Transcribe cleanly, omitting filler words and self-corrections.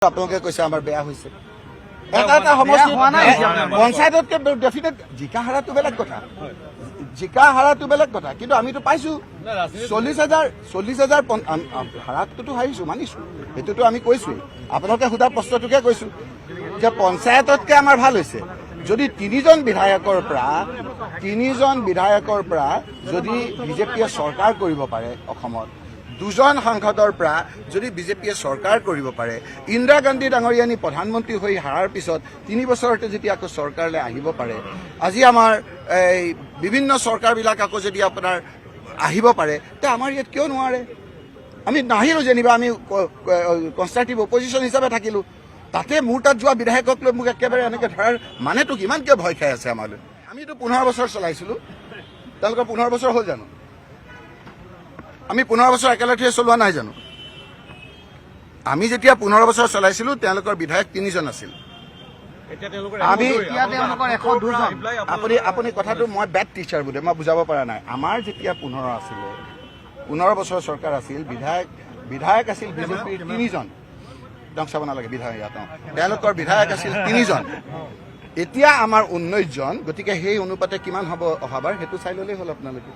আপোনালোকে কৈছে আমাৰ বেয়া হৈছে এটা এটা সমষ্টি পঞ্চায়ততকে ডেফিনেট জিকা হাৰাটো বেলেগ কথা কিন্তু আমিতো পাইছো 40,000 হাৰাটোতো হাৰিছো মানিছো সেইটোতো আমি কৈছোৱেই আপোনালোকে সোধা প্ৰশ্নটোকে কৈছো যে পঞ্চায়ততকে আমাৰ ভাল হৈছে যদি তিনিজন বিধায়কৰ পৰা যদি বিজেপিয়ে চৰকাৰ কৰিব পাৰে অসমত দুজন সাংসদৰ পৰা যদি বিজেপিয়ে চৰকাৰ কৰিব পাৰে ইন্দিৰা গান্ধী ডাঙৰীয়ানী প্ৰধানমন্ত্ৰী হৈ হাৰাৰ পিছত 3 বছৰতে যেতিয়া আকৌ চৰকাৰলৈ আহিব পাৰে আজি আমাৰ এই বিভিন্ন চৰকাৰবিলাক আকৌ যদি আপোনাৰ আহিব পাৰে তে আমাৰ ইয়াত কিয় নোৱাৰে আমি নাহিলো যেনিবা আমি কনষ্ট্ৰাকটিভ অপজিশ্যন হিচাপে থাকিলো তাতে মোৰ তাত যোৱা বিধায়কক লৈ মোক একেবাৰে এনেকৈ ধৰাৰ মানেতো কিমান কিয় ভয় খাই আছে আমালৈ আমিতো 15 বছৰ চলাইছিলো তেওঁলোকৰ 15 বছৰ হ'ল জানো আমি 15 বছৰ একেলগে চলোৱা নাই জানো আমি যেতিয়া 15 বছৰ চলাইছিলো তেওঁলোকৰ বিধায়ক 3জন আছিল আমি আপুনি কথাটো মই বেড টিচাৰ বোলে মই বুজাব পৰা নাই আমাৰ যেতিয়া 15 আছিল 15 বছৰ চৰকাৰ আছিল বিধায়ক আছিল বিজেপিৰ 3জন দং চাব নালাগে বিধায়ক তেওঁলোকৰ বিধায়ক আছিল 3জন এতিয়া আমাৰ 19জন গতিকে সেই অনুপাতে কিমান হ'ব অহাবাৰ সেইটো চাই ল'লেই হ'ল আপোনালোকে